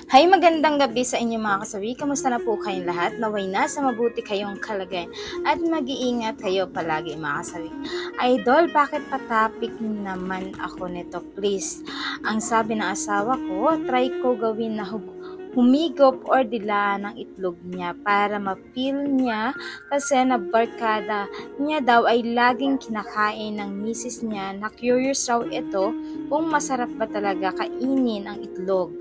Hay, magandang gabi sa inyo mga kasawi. Kamusta na po kayong lahat? Naway nasa mabuti kayong kalagayan at mag-iingat kayo palagi mga kasawi. Idol, bakit pa-topic naman ako nito, please? Ang sabi ng asawa ko, try ko gawin na humigop or dila ng itlog niya para ma-feel niya kasi na barkada niya daw ay laging kinakain ng misis niya na curious raw ito kung masarap ba talaga kainin ang itlog.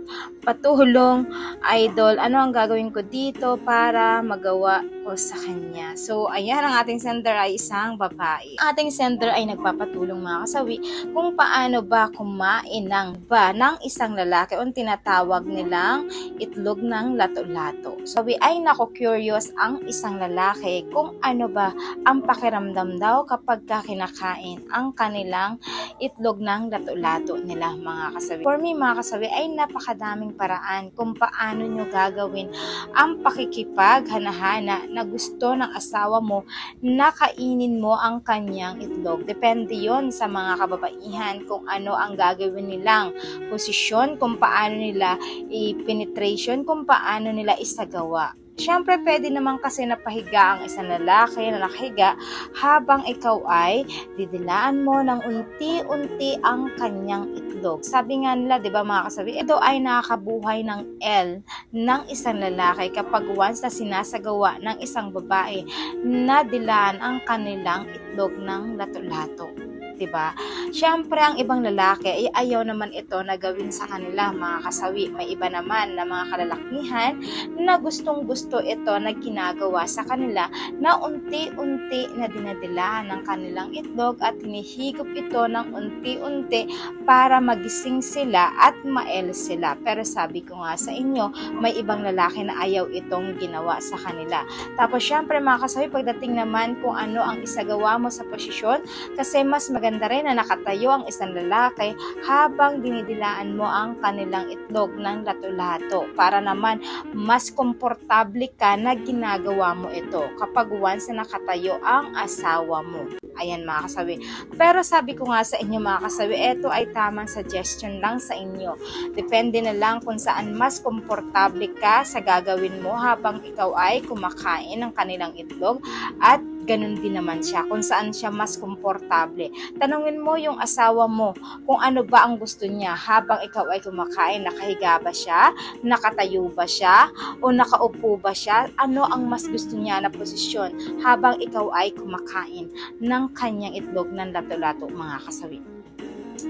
Patulong, idol, ano ang gagawin ko dito para magawa ko sa kanya? So, ayan, ang ating sender ay isang babae. Ang ating sender ay nagpapatulong mga kasawi kung paano ba kumain ng isang lalaki o tinatawag nilang itlog ng lato-lato. So, ay nako-curious ang isang lalaki kung ano ba ang pakiramdam daw kapag kinakain ang kanilang itlog ng lato-lato nila mga kasawi. For me mga kasawi ay napakadaming paraan kung paano nyo gagawin ang pakikipaghana-hana na gusto ng asawa mo na kainin mo ang kanyang itlog. Depende yon sa mga kababaihan kung ano ang gagawin nilang posisyon, kung paano nila i-penetration, kung paano nila isagawa. Siyempre, pwede naman kasi napahiga ang isang lalaki na nakahiga habang ikaw ay didilaan mo ng unti-unti ang kanyang itlog. Sabi nga nila, di ba mga kasabi, ito ay nakakabuhay ng L ng isang lalaki kapag once na sinasagawa ng isang babae na dilaan ang kanilang itlog ng lato-lato. Diba? Siyempre, ang ibang lalaki ay ayaw naman ito na gawin sa kanila mga kasawi. May iba naman na mga kalalakihan na gustong-gusto ito na ginagawa sa kanila na unti-unti na dinadilaan ng kanilang itlog at hinihigop ito ng unti-unti para magising sila at mael sila. Pero sabi ko nga sa inyo, may ibang lalaki na ayaw itong ginawa sa kanila. Tapos siyempre mga kasawi, pagdating naman kung ano ang isagawa mo sa posisyon, kasi mas maganda rin na nakatayo ang isang lalaki habang dinidilaan mo ang kanilang itlog ng lato-lato para naman mas komportable ka na ginagawa mo ito kapag once na nakatayo ang asawa mo. Ayan mga kasawi. Pero sabi ko nga sa inyo mga kasawi, ito ay tamang suggestion lang sa inyo. Depende na lang kung saan mas komportable ka sa gagawin mo habang ikaw ay kumakain ng kanilang itlog at ganun din naman siya kung saan siya mas komportable. Tanungin mo yung asawa mo kung ano ba ang gusto niya habang ikaw ay kumakain. Nakahiga ba siya? Nakatayo ba siya? O nakaupo ba siya? Ano ang mas gusto niya na posisyon habang ikaw ay kumakain ng kanyang itlog ng lato-lato mga kasawi?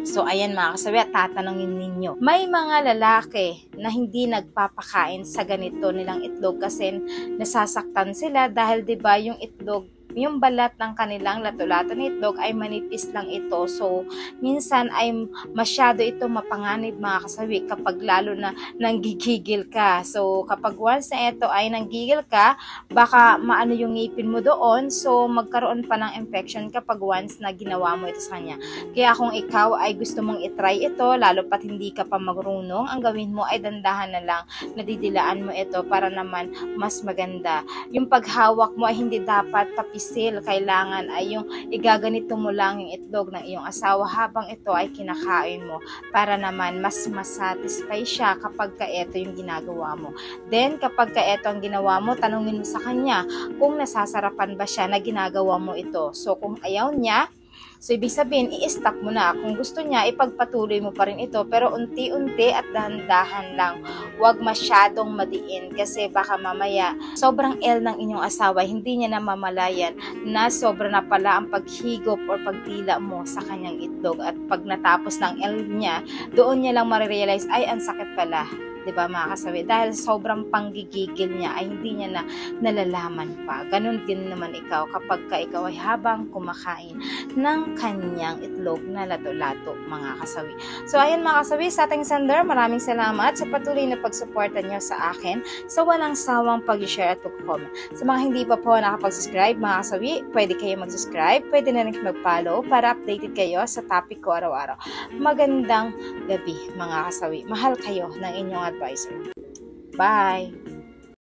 So, ayan mga kasawi, at tatanungin ninyo. May mga lalaki na hindi nagpapakain sa ganito nilang itlog kasi nasasaktan sila dahil 'di ba yung itlog, yung balat ng kanilang lato-lato na itlog ay manipis lang ito. So, minsan ay masyado ito mapanganib mga kasawi kapag lalo na nanggigigil ka. So, kapag once na ito ay nanggigil ka, baka maano yung ngipin mo doon. So, magkaroon pa ng infection kapag once na ginawa mo ito sa kanya. Kaya kung ikaw ay gusto mong itry ito, lalo pat hindi ka pa marunong, ang gawin mo ay dandahan na lang, nadidilaan mo ito para naman mas maganda. Yung paghawak mo ay hindi dapat tapis. Kailangan ay yung igaganito mo lang yung itlog ng iyong asawa habang ito ay kinakain mo para naman mas masatisfy siya kapag ito yung ginagawa mo. Then kapag ito ang ginawa mo, tanungin mo sa kanya kung nasasarapan ba siya na ginagawa mo ito. So kung ayaw niya, so ibig sabihin, i-stop mo na. Kung gusto niya, ipagpatuloy mo pa rin ito. Pero unti-unti at dahan-dahan lang. Huwag masyadong madiin kasi baka mamaya sobrang L ng inyong asawa, hindi niya namamalayan na sobra na pala ang paghigop or pagdila mo sa kanyang itlog. At pag natapos ng L niya, doon niya lang marirealize, ay ang sakit pala. Diba mga kasawi? Dahil sobrang panggigigil niya ay hindi niya na nalalaman pa. Ganun din naman ikaw kapag ikaw ay habang kumakain ng kanyang itlog na lato-lato mga kasawi. So ayan mga kasawi, sa ating sender, maraming salamat sa patuloy na pagsuporta niyo sa akin sa walang sawang pag-share at pag-comment. Sa mga hindi pa po nakapag-subscribe mga kasawi, pwede kayo mag-subscribe, pwede na rin mag-follow para updated kayo sa topic ko araw-araw. Magandang gabi mga kasawi. Mahal kayo ng inyong advisor. Bye!